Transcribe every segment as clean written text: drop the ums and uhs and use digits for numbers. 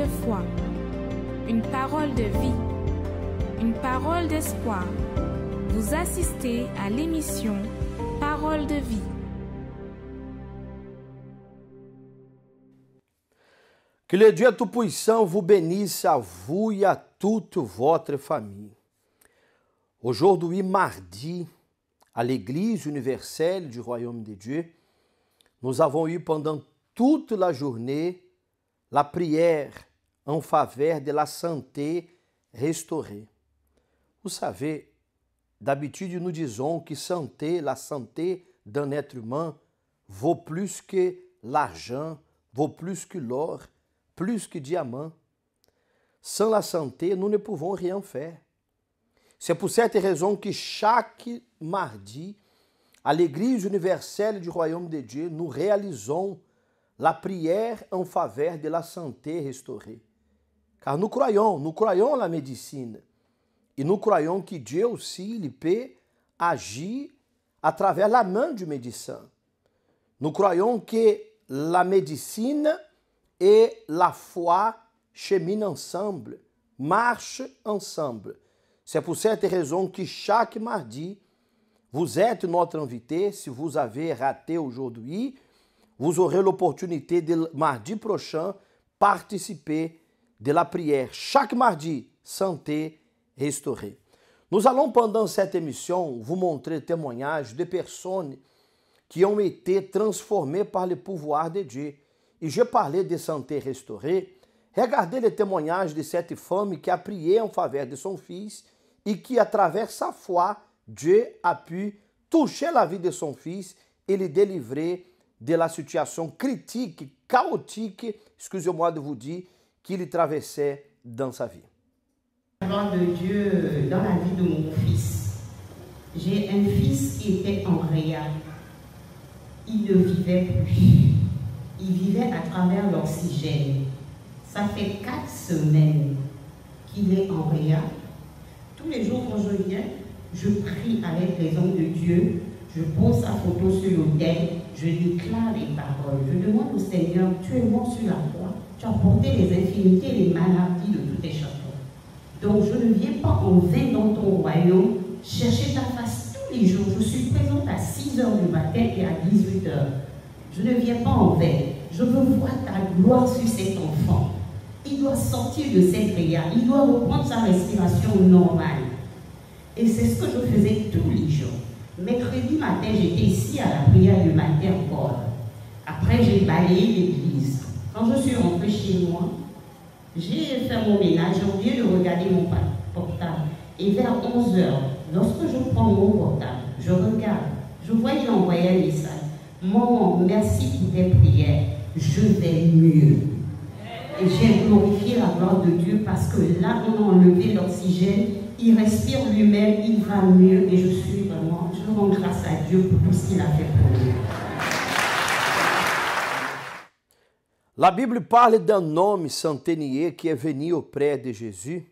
foi, une parole de vie, une parole d'espoir. Vous assistez à l'émission Parole de vie. Que le Dieu Tout-Puissant vous bénisse à vous et à toute votre famille. Aujourd'hui, mardi, à l'Église universelle du Royaume de Dieu, nous avons eu pendant toute la journée la prière en faveur de la santé restaurée. Vous savez, d'habitude nous disons que la santé d'un être humain vaut plus que l'argent, vaut plus que l'or, plus que diamant. Sans la santé, nous ne pouvons rien faire. C'est pour cette raison que chaque mardi, à l'Église universelle du Royaume de Dieu, nous réalisons la prière en faveur de la santé restaurée. Car nous croyons la médecine. Et nous croyons que Dieu aussi il peut agir à travers la main du médecin. Nous croyons que la médecine et la foi cheminent ensemble, marchent ensemble. C'est pour cette raison que chaque mardi, vous êtes notre invité. Si vous avez raté aujourd'hui, vous aurez l'opportunité de mardi prochain participer de la prière. Chaque mardi, santé restaurée. Nous allons pendant cette émission vous montrer témoignages de personnes qui ont été transformées par le pouvoir de Dieu. Et je parlais de santé restaurée. Regardez les témoignages de cette femme qui a prié en faveur de son fils et qui, à travers sa foi, Dieu a pu toucher la vie de son fils et le délivrer de la situation critique, chaotique, excusez-moi de vous dire, qu'il traversait dans sa vie. La gloire de Dieu dans la vie de mon fils. J'ai un fils qui était en réa. Il ne vivait plus. Il vivait à travers l'oxygène. Ça fait 4 semaines qu'il est en réa. Tous les jours quand je viens, je prie avec les hommes de Dieu. Je pose sa photo sur l'autel. Je déclare les paroles. Je demande au Seigneur, tu es mort sur la croix. Tu as porté les infirmités et les maladies de tous tes chapeaux. Donc je ne viens pas en vain dans ton royaume chercher ta face tous les jours. Je suis présente à 6h du matin et à 18h. Je ne viens pas en vain. Je veux voir ta gloire sur cet enfant. Il doit sortir de cette réa. Il doit reprendre sa respiration normale. Et c'est ce que je faisais tous les jours. Mercredi matin, j'étais ici à la prière du matin encore. Après, j'ai balayé l'église. Quand je suis rentrée chez moi, j'ai fait mon ménage, j'ai oublié de regarder mon portable. Et vers 11h, lorsque je prends mon portable, je regarde, je vois qu'il a envoyé un message. Maman, merci pour tes prières, je vais mieux. Et j'ai glorifié la gloire de Dieu parce que là, on a enlevé l'oxygène, il respire lui-même, il va mieux et je rends grâce à Dieu pour tout ce qu'il a fait pour nous. La Bible parle d'un homme centenier qui est venu auprès de Jésus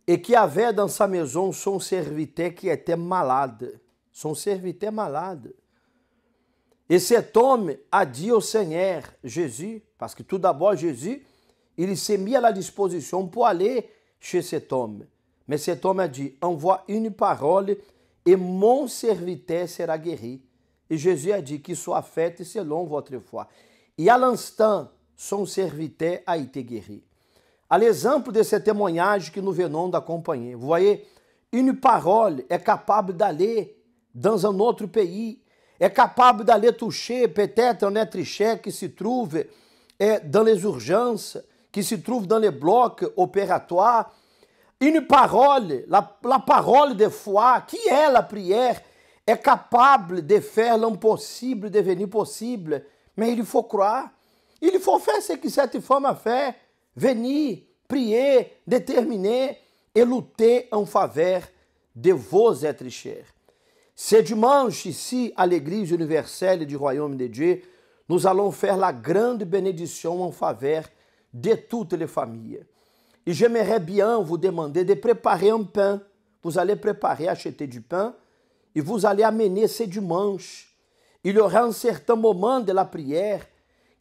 et qui avait dans sa maison son serviteur qui était malade. Son serviteur malade. Et cet homme a dit au Seigneur Jésus, parce que tout d'abord Jésus, il s'est mis à la disposition pour aller chez cet homme. Mais cet homme a dit, envoie une parole et mon serviteur sera guéri. Et Jésus a dit, qu'il soit fait selon votre foi. Et à l'instant, son serviteur a été guéri. À l'exemple de ce témoignage que nous venons d'accompagner, vous voyez, une parole est capable d'aller dans un autre pays, est capable d'aller toucher peut-être un être cher qui se trouve dans les urgences, qui se trouve dans les blocs opératoires. Une parole, la parole de foi, qui est la prière, est capable de faire l'impossible devenir possible. Mais il faut croire. Il faut faire ce que cette femme a fait. Venir, prier, déterminer et lutter en faveur de vos êtres chers. Ce dimanche, ici, à l'Église universelle du Royaume de Dieu, nous allons faire la grande bénédiction en faveur de toutes les familles. Et j'aimerais bien vous demander de préparer un pain. Vous allez préparer, acheter du pain et vous allez amener ce dimanche. Il y aura un certain moment de la prière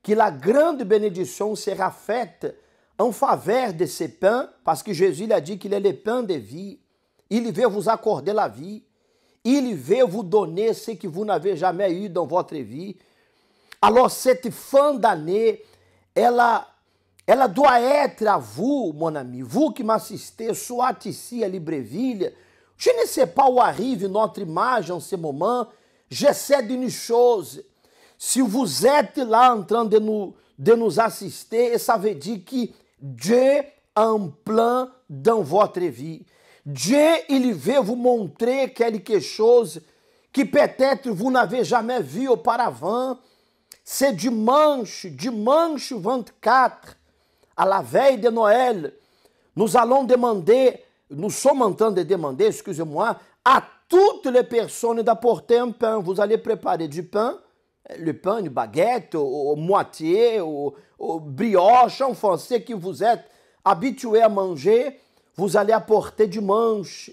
que la grande bénédiction sera faite en faveur de ce pain, parce que Jésus il a dit qu'il est le pain de vie. Il veut vous accorder la vie. Il veut vous donner ce que vous n'avez jamais eu dans votre vie. Alors, cette fin d'année, ela doit être à vous, mon ami, vous qui m'assistez, soit ici à Libreville. Je ne sais pas où arrive notre image en ce moment. J'essaie d'une chose. Si vous êtes là en train de nous assister, ça veut dire que Dieu a un plan dans votre vie. Dieu, il veut vous montrer quelque chose que peut-être vous n'avez jamais vu auparavant. C'est dimanche 24, à la veille de Noël, nous sommes en train de demander, excusez-moi, à toutes les personnes d'apporter un pain. Vous allez préparer du pain, le pain, une baguette, ou moitié, ou brioche, enfin, ce que vous êtes habitués à manger, vous allez apporter dimanche.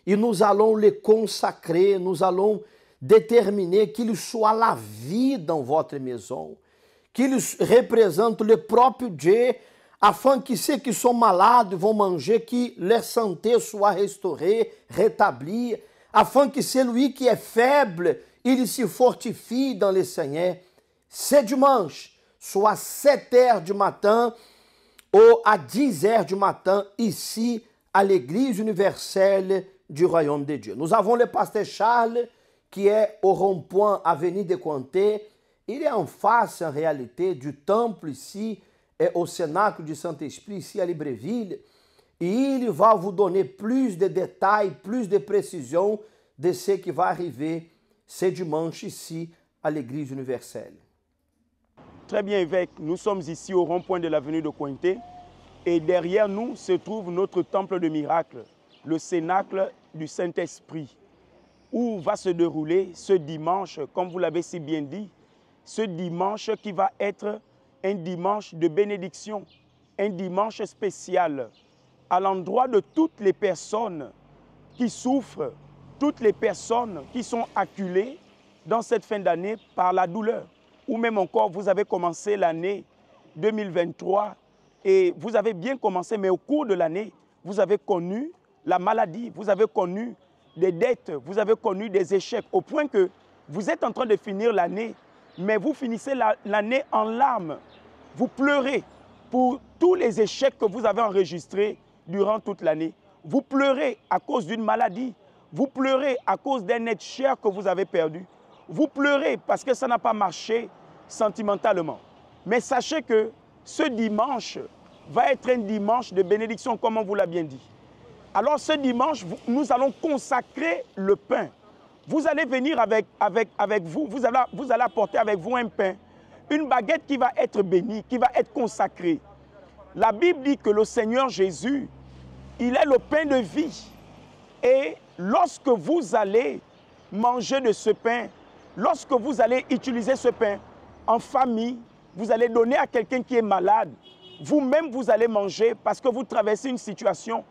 Et nous allons le consacrer, nous allons déterminer qu'il soit la vie dans votre maison, qu'il représente le próprio Dieu, afin que ceux qui sont malades vont manger, que leur santé soit restaurée, rétablie, afin que celui qui est faible, il se fortifie dans le Seigneur. C'est dimanche, soit 7 heures du matin ou à 10 heures du matin, ici à l'Église universelle du Royaume de Dieu. Nous avons le pasteur Charles, qui est au rond-point Avenue de Comté. Il est en face, en réalité, du temple ici, et au Cénacle du Saint-Esprit, ici à Libreville. Et il va vous donner plus de détails, plus de précisions de ce qui va arriver ce dimanche ici à l'Église universelle. Très bien, évêque. Nous sommes ici au rond-point de l'avenue de Comté. Et derrière nous se trouve notre temple de miracle, le Cénacle du Saint-Esprit, où va se dérouler ce dimanche, comme vous l'avez si bien dit, ce dimanche qui va être un dimanche de bénédiction, un dimanche spécial, à l'endroit de toutes les personnes qui souffrent, toutes les personnes qui sont acculées dans cette fin d'année par la douleur. Ou même encore, vous avez commencé l'année 2023 et vous avez bien commencé, mais au cours de l'année, vous avez connu la maladie, vous avez connu des dettes, vous avez connu des échecs, au point que vous êtes en train de finir l'année, mais vous finissez l'année en larmes. Vous pleurez pour tous les échecs que vous avez enregistrés durant toute l'année. Vous pleurez à cause d'une maladie. Vous pleurez à cause d'un être cher que vous avez perdu. Vous pleurez parce que ça n'a pas marché sentimentalement. Mais sachez que ce dimanche va être un dimanche de bénédiction, comme on vous l'a bien dit. Alors ce dimanche, nous allons consacrer le pain. Vous allez venir avec vous, vous allez apporter avec vous un pain, une baguette qui va être bénie, qui va être consacrée. La Bible dit que le Seigneur Jésus, il est le pain de vie. Et lorsque vous allez manger de ce pain, lorsque vous allez utiliser ce pain en famille, vous allez donner à quelqu'un qui est malade, vous-même vous allez manger parce que vous traversez une situation.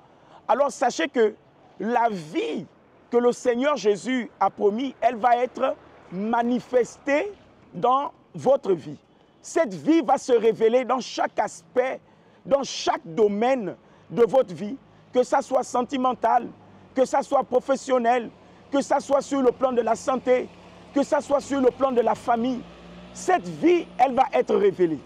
Alors sachez que la vie que le Seigneur Jésus a promis, elle va être manifestée dans votre vie. Cette vie va se révéler dans chaque aspect, dans chaque domaine de votre vie, que ça soit sentimental, que ça soit professionnel, que ça soit sur le plan de la santé, que ça soit sur le plan de la famille. Cette vie, elle va être révélée.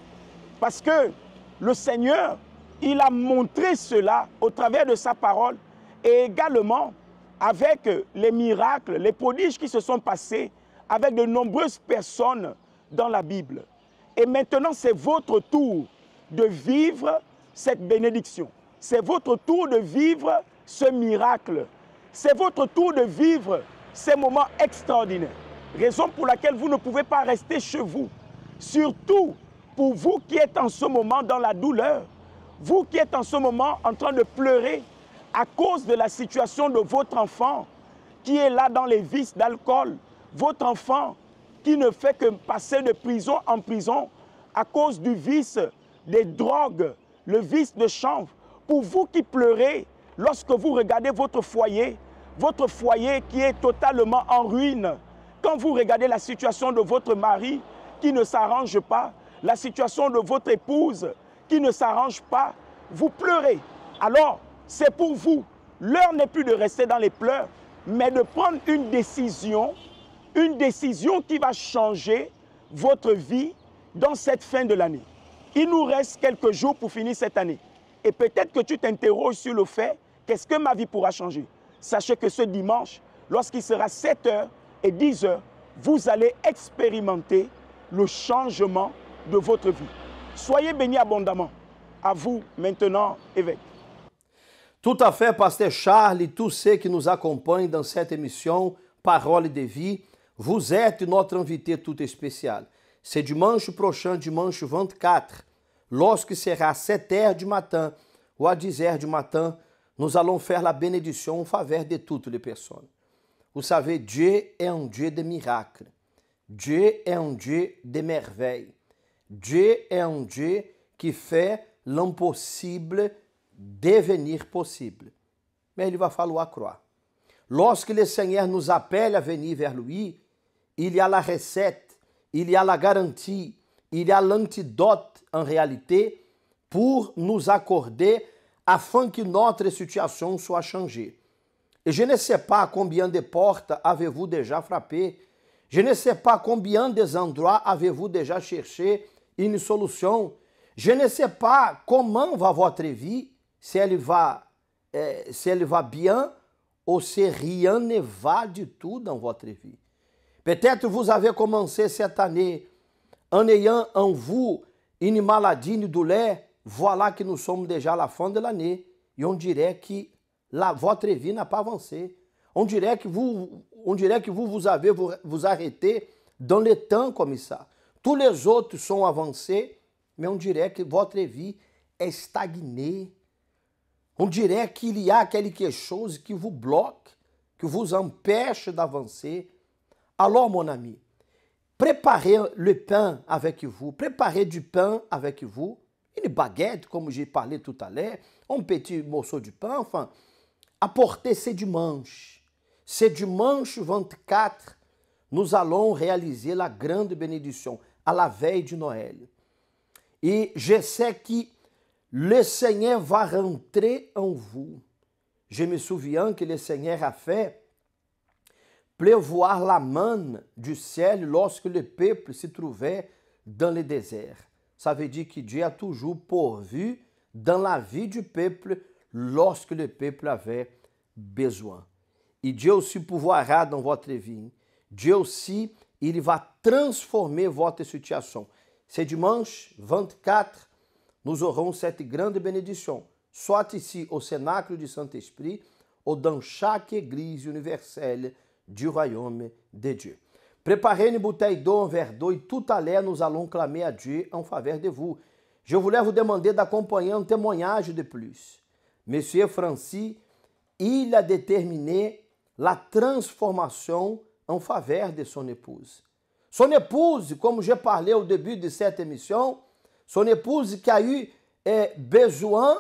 Parce que le Seigneur, il a montré cela au travers de sa parole et également avec les miracles, les prodiges qui se sont passés avec de nombreuses personnes dans la Bible. Et maintenant, c'est votre tour de vivre cette bénédiction. C'est votre tour de vivre ce miracle. C'est votre tour de vivre ces moments extraordinaires. Raison pour laquelle vous ne pouvez pas rester chez vous. Surtout pour vous qui êtes en ce moment dans la douleur, vous qui êtes en ce moment en train de pleurer à cause de la situation de votre enfant qui est là dans les vices d'alcool, votre enfant qui ne fait que passer de prison en prison à cause du vice des drogues, le vice de chanvre. Pour vous qui pleurez lorsque vous regardez votre foyer qui est totalement en ruine, quand vous regardez la situation de votre mari qui ne s'arrange pas, la situation de votre épouse qui ne s'arrange pas, vous pleurez. Alors, c'est pour vous. L'heure n'est plus de rester dans les pleurs, mais de prendre une décision qui va changer votre vie dans cette fin de l'année. Il nous reste quelques jours pour finir cette année. Et peut-être que tu t'interroges sur le fait, qu'est-ce que ma vie pourra changer? Sachez que ce dimanche, lorsqu'il sera 7h et 10h, vous allez expérimenter le changement de votre vie. Soyez bénis abondamment. À vous maintenant, évêque. Tout à fait, pasteur Charles et tous ceux qui nous acompanham dans cette émission Parole de Vie, vous êtes notre invité tout spécial. C'est dimanche prochain, dimanche 24, lorsque será 7h du matin ou à 10h du matin, nous allons faire la bénédiction en faveur de toutes les personnes. Vous savez, Dieu est un Dieu de miracles. Dieu est un Dieu de merveilles. Dieu est un Dieu qui fait l'impossible devenir possible. Mais il va falloir croire. Lorsque le Seigneur nous appelle à venir vers lui, il y a la recette, il y a la garantie, il y a l'antidote en réalité pour nous accorder afin que notre situation soit changée. Et je ne sais pas combien de portes avez-vous déjà frappé. Je ne sais pas combien de endroits avez-vous déjà cherché une solution. Je ne sais pas comment va votre vie, si elle va bien ou si rien ne va du tout dans votre vie. Peut-être vous avez commencé cette année en ayant en vous une maladie, une douleur. Voilà que nous sommes déjà à la fin de l'année et on dirait que votre vie n'a pas avancé. On dirait que vous avez vous arrêté dans le temps comme ça. Tous les autres sont avancés, mais on dirait que votre vie est stagnée. On dirait qu'il y a quelque chose qui vous bloque, qui vous empêche d'avancer. Alors, mon ami, préparez le pain avec vous, préparez du pain avec vous, une baguette, comme j'ai parlé tout à l'heure, un petit morceau de pain, enfin, apportez ce dimanche. Ce dimanche 24, nous allons réaliser la grande bénédiction à la veille de Noël. Et je sais que le Seigneur va rentrer en vous. Je me souviens que le Seigneur a fait pleuvoir la manne du ciel lorsque le peuple se trouvait dans le désert. Ça veut dire que Dieu a toujours pourvu dans la vie du peuple lorsque le peuple avait besoin. Et Dieu aussi pourvoira dans votre vie. Dieu aussi, il va transformer votre situation. Ce dimanche 24, nous aurons cette grande bénédiction, soit ici au Cénacle du Saint-Esprit ou dans chaque église universelle du royaume de Dieu. Préparez une bouteille d'eau, un verre d'eau et tout à l'heure nous allons clamer à Dieu en faveur de vous. Je voulais vous demander d'accompagner un témoignage de plus. Monsieur Francis, il a déterminé la transformation en faveur de son épouse. Son épouse, comme j'ai parlé au début de cette émission, son épouse qui a eu besoin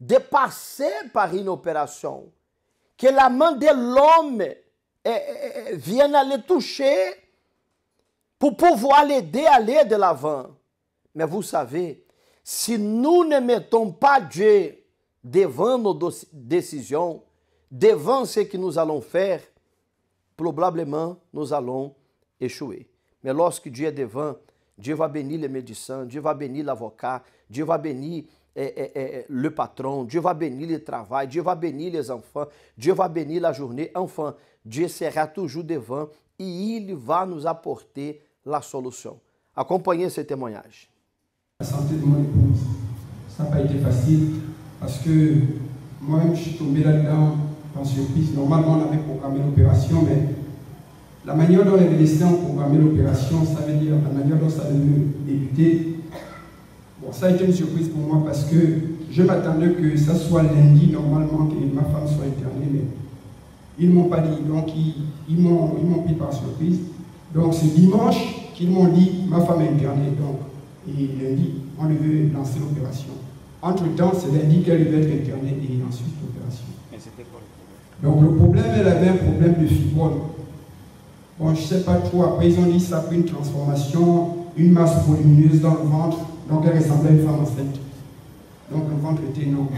de passer par une opération, que la main de l'homme vienne à le toucher pour pouvoir l'aider à aller de l'avant. Mais vous savez, si nous ne mettons pas Dieu devant nos décisions, devant ce que nous allons faire, probablement nous allons échouer. Mais lorsque Dieu est devant, Dieu va bénir les médecins, Dieu va bénir l'avocat, Dieu va bénir le patron, Dieu va bénir le travail, Dieu va bénir les enfants, Dieu va bénir la journée. Enfin, Dieu sera toujours devant et il va nous apporter la solution. Accompagnez ce témoignage. La santé de mon épouse, ça n'a pas été facile parce que moi-même je suis tombé là-dedans en surprise. Normalement on avait programmé l'opération, mais la manière dont les médecins ont programmé l'opération, ça veut dire la manière dont ça devait débuter. Bon, ça a été une surprise pour moi parce que je m'attendais que ça soit lundi normalement que ma femme soit internée, mais ils ne m'ont pas dit, donc ils m'ont pris par surprise. Donc c'est dimanche qu'ils m'ont dit ma femme est internée, donc, et lundi on devait lancer l'opération. Entre-temps, c'est lundi qu'elle devait être internée et ensuite l'opération. Mais c'était quoi le problème? Donc le problème, elle avait un problème de fibrome. Bon, je ne sais pas trop, après ils ont dit ça a pris une transformation, une masse volumineuse dans le ventre, donc elle ressemblait à une femme enceinte. Donc le ventre était énorme.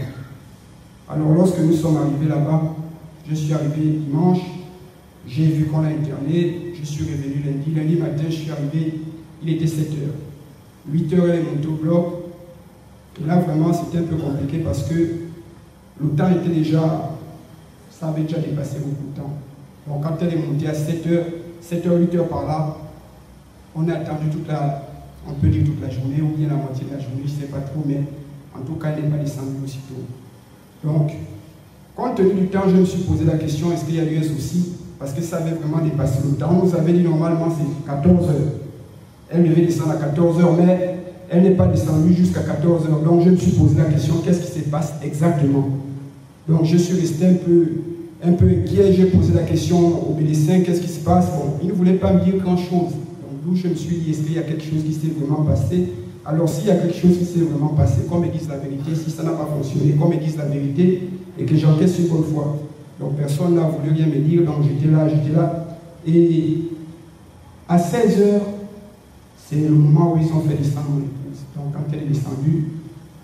Alors lorsque nous sommes arrivés là-bas, je suis arrivé dimanche, j'ai vu qu'on l'a interné, je suis revenu lundi. Lundi matin, je suis arrivé, il était 7 h. 8 h, elle est montée au bloc. Et là, vraiment, c'était un peu compliqué parce que le temps était déjà, ça avait déjà dépassé beaucoup de temps. Donc quand elle est montée à 7 h, 7 h, 8 h par là, on a attendu on peut dire toute la journée, ou bien la moitié de la journée, je ne sais pas trop, mais en tout cas, elle n'est pas descendue aussitôt. Donc, compte tenu du temps, je me suis posé la question, est-ce qu'il y a eu un souci? Parce que ça avait vraiment dépassé le temps. On nous avait dit normalement c'est 14 h. Elle devait descendre à 14 h, mais elle n'est pas descendue jusqu'à 14 h. Donc je me suis posé la question, qu'est-ce qui se passe exactement? Donc je suis resté un peu inquiet, j'ai posé la question au médecin, qu'est-ce qui se passe? Bon, il ne voulait pas me dire grand-chose. Donc d'où je me suis dit, est-ce qu'il y a quelque chose qui s'est vraiment passé? Alors s'il y a quelque chose qui s'est vraiment passé, qu'on me dise la vérité. Si ça n'a pas fonctionné, qu'on me dise la vérité et que j'encaisse une bonne fois. Donc personne n'a voulu rien me dire, donc j'étais là. Et à 16 h, c'est le moment où ils ont fait descendre mon épouse. Donc quand elle est descendue,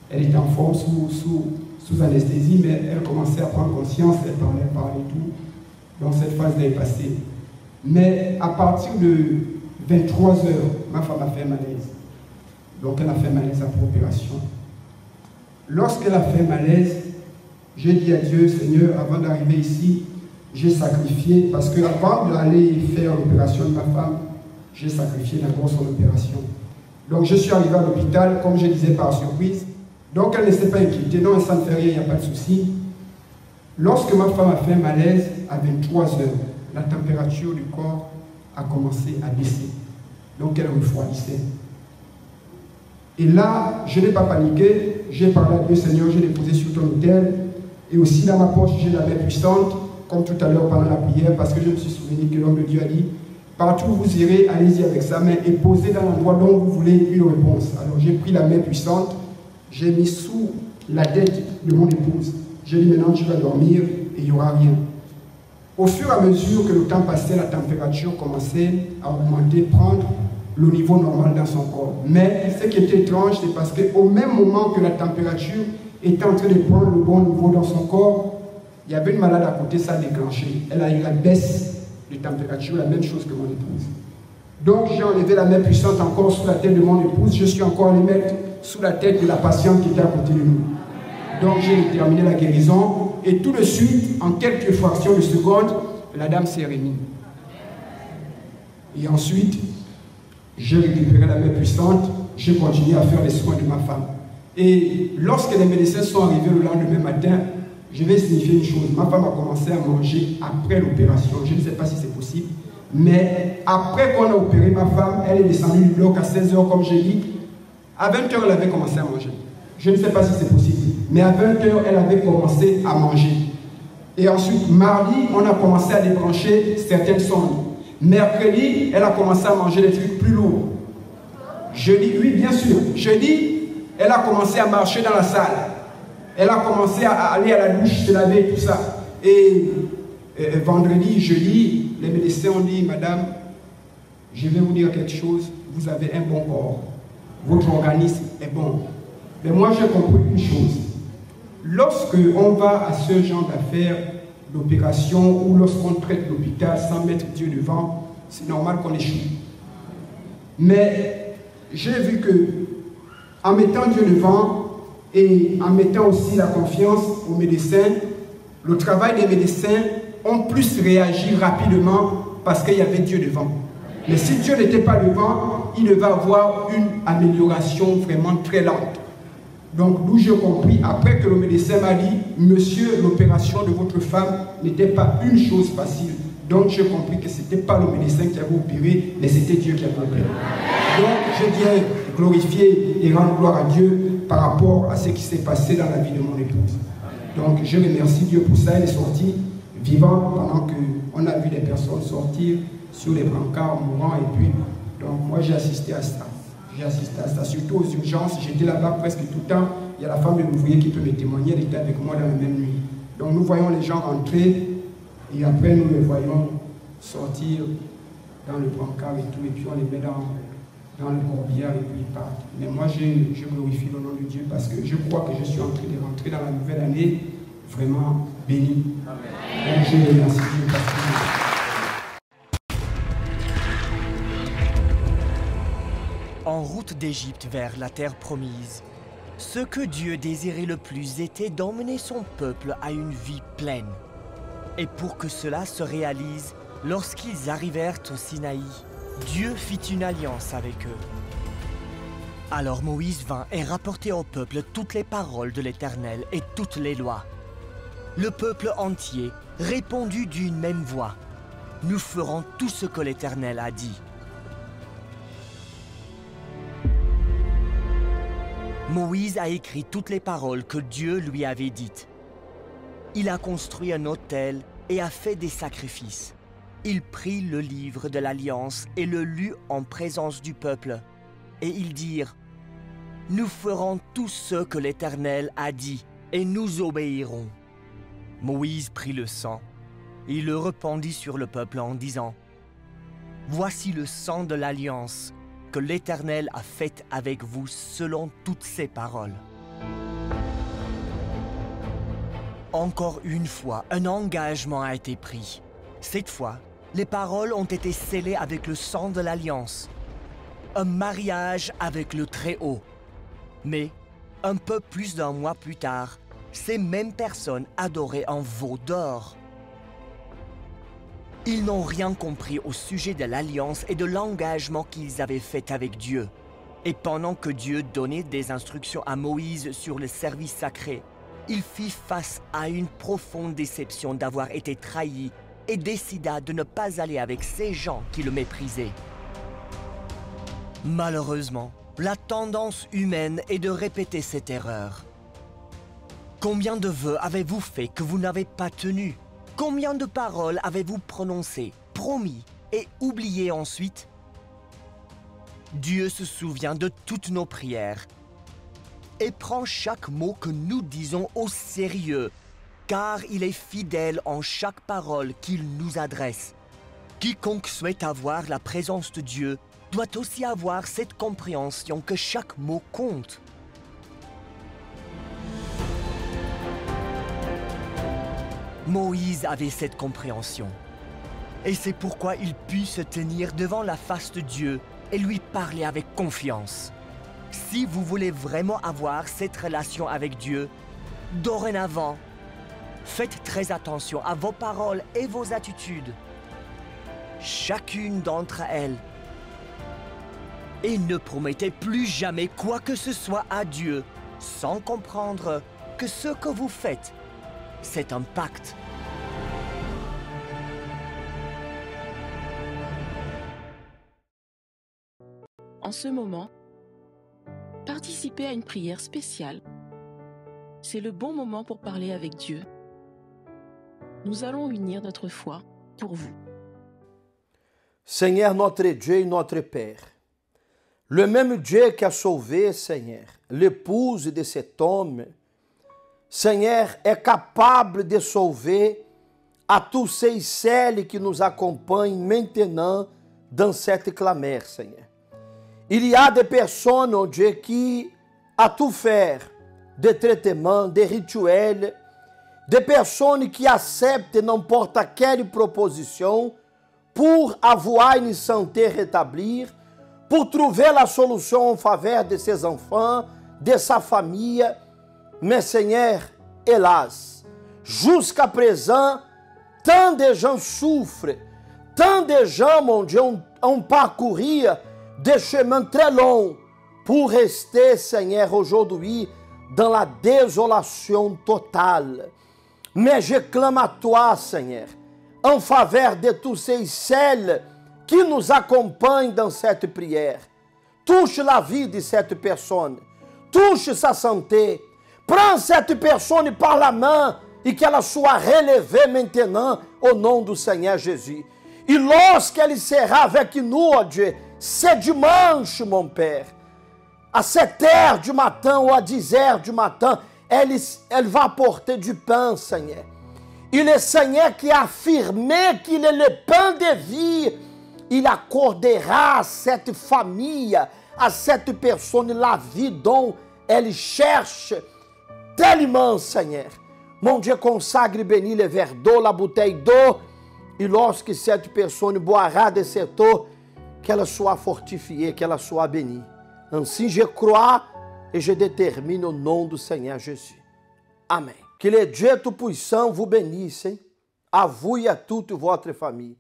elle était en forme sous anesthésie, mais elle commençait à prendre conscience, elle parlait tout. Donc cette phase est passée. Mais à partir de 23 h, ma femme a fait malaise. Donc elle a fait malaise après opération. Lorsqu'elle a fait malaise, j'ai dit à Dieu, Seigneur, avant d'arriver ici, j'ai sacrifié, parce qu'avant d'aller faire l'opération de ma femme, j'ai sacrifié d'abord son opération. Donc je suis arrivé à l'hôpital, comme je disais par surprise. Donc elle ne s'est pas inquiétée, non, ça ne fait rien, il n'y a pas de souci. Lorsque ma femme a fait malaise, à 23 h, la température du corps a commencé à baisser. Donc elle refroidissait. Et là, je n'ai pas paniqué, j'ai parlé à Dieu, Seigneur, j'ai déposé sur ton autel. Et aussi dans ma poche, j'ai la main puissante, comme tout à l'heure pendant la prière, parce que je me suis souvenu que l'homme de Dieu a dit, partout où vous irez, allez-y avec sa main et posez dans l'endroit dont vous voulez une réponse. Alors j'ai pris la main puissante, j'ai mis sous la tête de mon épouse. J'ai dit, maintenant tu vas dormir et il n'y aura rien. Au fur et à mesure que le temps passait, la température commençait à augmenter, prendre le niveau normal dans son corps. Mais ce qui était étrange, c'est parce qu'au même moment que la température était en train de prendre le bon niveau dans son corps, il y avait une malade à côté, ça a déclenché. Elle a eu la baisse de température, la même chose que mon épouse. Donc j'ai enlevé la main puissante encore sous la tête de mon épouse, je suis encore allé mettre sous la tête de la patiente qui était à côté de nous. Donc j'ai terminé la guérison et tout de suite, en quelques fractions de secondes, la dame s'est remise. Et ensuite, j'ai récupéré la main puissante, j'ai continué à faire les soins de ma femme. Et lorsque les médecins sont arrivés le lendemain matin, je vais signifier une chose. Ma femme a commencé à manger après l'opération. Je ne sais pas si c'est possible. Mais après qu'on a opéré ma femme, elle est descendue du bloc à 16 h, comme j'ai dit. À 20 h, elle avait commencé à manger. Je ne sais pas si c'est possible. Mais à 20 h, elle avait commencé à manger. Et ensuite, mardi, on a commencé à débrancher certaines sondes. Mercredi, elle a commencé à manger des trucs plus lourds. Jeudi, oui, bien sûr. Jeudi, elle a commencé à marcher dans la salle. Elle a commencé à aller à la douche, se laver et tout ça. Et vendredi, jeudi, les médecins ont dit, madame, je vais vous dire quelque chose, vous avez un bon corps. Votre organisme est bon. Mais moi, j'ai compris une chose. Lorsque on va à ce genre d'affaires, d'opération, ou lorsqu'on traite l'hôpital sans mettre Dieu devant, c'est normal qu'on échoue. Mais j'ai vu que, en mettant Dieu devant, et en mettant aussi la confiance aux médecins, le travail des médecins ont plus réagi rapidement parce qu'il y avait Dieu devant. Mais si Dieu n'était pas devant, il va avoir une amélioration vraiment très lente. Donc d'où j'ai compris, après que le médecin m'a dit, monsieur, l'opération de votre femme n'était pas une chose facile. Donc j'ai compris que ce n'était pas le médecin qui avait opéré, mais c'était Dieu qui avait opéré. Donc je viens glorifier et rendre gloire à Dieu par rapport à ce qui s'est passé dans la vie de mon épouse. Donc je remercie Dieu pour ça. Elle est sortie vivante pendant qu'on a vu des personnes sortir sur les brancards mourants. Et puis, donc moi j'ai assisté à ça. J'ai assisté à ça, surtout aux urgences. J'étais là-bas presque tout le temps. Il y a la femme de l'ouvrier qui peut me témoigner. Elle était avec moi dans la même nuit. Donc nous voyons les gens rentrer et après nous les voyons sortir dans le brancard et tout. Et puis on les met dans le corbillard et puis ils partent. Mais moi, je glorifie le nom de Dieu parce que je crois que je suis en train de rentrer dans la nouvelle année vraiment béni. Amen. Et je remercie Dieu parce que... En route d'Égypte vers la terre promise, ce que Dieu désirait le plus était d'emmener son peuple à une vie pleine. Et pour que cela se réalise, lorsqu'ils arrivèrent au Sinaï, Dieu fit une alliance avec eux. Alors Moïse vint et rapportait au peuple toutes les paroles de l'Éternel et toutes les lois. Le peuple entier répondit d'une même voix. Nous ferons tout ce que l'Éternel a dit. Moïse a écrit toutes les paroles que Dieu lui avait dites. Il a construit un autel et a fait des sacrifices. Il prit le livre de l'Alliance et le lut en présence du peuple. Et ils dirent, « Nous ferons tout ce que l'Éternel a dit et nous obéirons. » Moïse prit le sang. Il le répandit sur le peuple en disant, « Voici le sang de l'Alliance que l'Éternel a faite avec vous selon toutes ses paroles. » Encore une fois, un engagement a été pris. Cette fois, les paroles ont été scellées avec le sang de l'Alliance. Un mariage avec le Très-Haut. Mais, un peu plus d'un mois plus tard, ces mêmes personnes adoraient un veau d'or. Ils n'ont rien compris au sujet de l'alliance et de l'engagement qu'ils avaient fait avec Dieu. Et pendant que Dieu donnait des instructions à Moïse sur le service sacré, il fit face à une profonde déception d'avoir été trahi et décida de ne pas aller avec ces gens qui le méprisaient. Malheureusement, la tendance humaine est de répéter cette erreur. Combien de vœux avez-vous fait que vous n'avez pas tenus? Combien de paroles avez-vous prononcées, promis et oubliées ensuite? Dieu se souvient de toutes nos prières et prend chaque mot que nous disons au sérieux, car il est fidèle en chaque parole qu'il nous adresse. Quiconque souhaite avoir la présence de Dieu doit aussi avoir cette compréhension que chaque mot compte. Moïse avait cette compréhension. Et c'est pourquoi il put se tenir devant la face de Dieu et lui parler avec confiance. Si vous voulez vraiment avoir cette relation avec Dieu, dorénavant, faites très attention à vos paroles et vos attitudes. Chacune d'entre elles. Et ne promettez plus jamais quoi que ce soit à Dieu sans comprendre que ce que vous faites, c'est un pacte. En ce moment, participez à une prière spéciale. C'est le bon moment pour parler avec Dieu. Nous allons unir notre foi pour vous. Seigneur notre Dieu et notre Père, le même Dieu qui a sauvé, Seigneur, l'épouse de cet homme, Seigneur, est capable de sauver à tous ces celles qui nous acompanhent maintenant dans cette clameur, Seigneur. Il y a des personnes, oh Dieu, qui a tout faire, des traitements, des rituels, des personnes qui acceptent n'importe quelle proposition pour avoir une santé rétablie, pour trouver la solution en faveur de ses enfants, de sa famille. Mais Seigneur, hélas, jusqu'à présent, tant de gens souffrent, tant de gens, mon Dieu, ont parcouru des chemins très longs pour rester, Seigneur, aujourd'hui dans la désolation totale. Mais je clame à toi, Seigneur, en faveur de tous ces et celles qui nous accompagnent dans cette prière. Touche la vie de cette personne, touche sa santé, prends cette personne par la main et qu'elle soit relevée maintenant au nom du Seigneur Jésus. Et lorsqu'elle sera avec nous, ó Dieu, c'est dimanche, mon Père, à 7 heures du matin ou à 10 heures du matin, elle va apporter du pain, Seigneur. Et le Seigneur qui a affirmé qu'il est le pain de vie, il accordera à cette famille, à cette personne, la vie dont elle cherche tellement, Seigneur. Mon Dieu, consagre et bénis le verre d'eau, la bouteille d'eau, et lorsque cette personne boira de cette eau, qu'elle soit fortifiée, qu'elle soit bénie. Ainsi, je crois et je détermine au nom du Seigneur Jésus. Amen. Que le Dieu Tout-Puissant vous bénisse, à vous et à toute votre famille.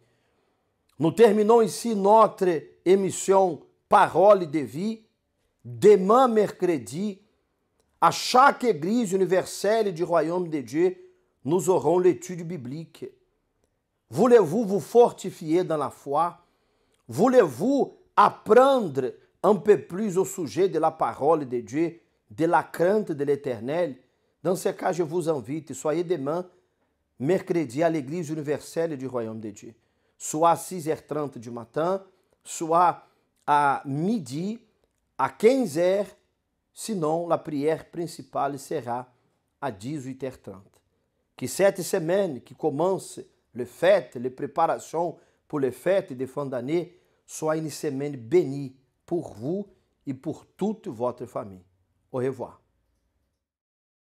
Nous terminons ici notre émission Parole de Vie. Demain, mercredi, à chaque église universelle du royaume de Dieu, nous aurons l'étude biblique. Voulez-vous vous fortifier dans la foi? Voulez-vous apprendre un peu plus au sujet de la parole de Dieu, de la crainte de l'Éternel? Dans ce cas, je vous invite, soyez demain, mercredi, à l'église universelle du royaume de Dieu. Soit à 6h30 du matin, soit à midi, à 15h, sinon la prière principale sera à 18h30. Que cette semaine qui commence les fêtes, les préparations pour les fêtes de fin d'année, soit une semaine bénie pour vous et pour toute votre famille. Au revoir.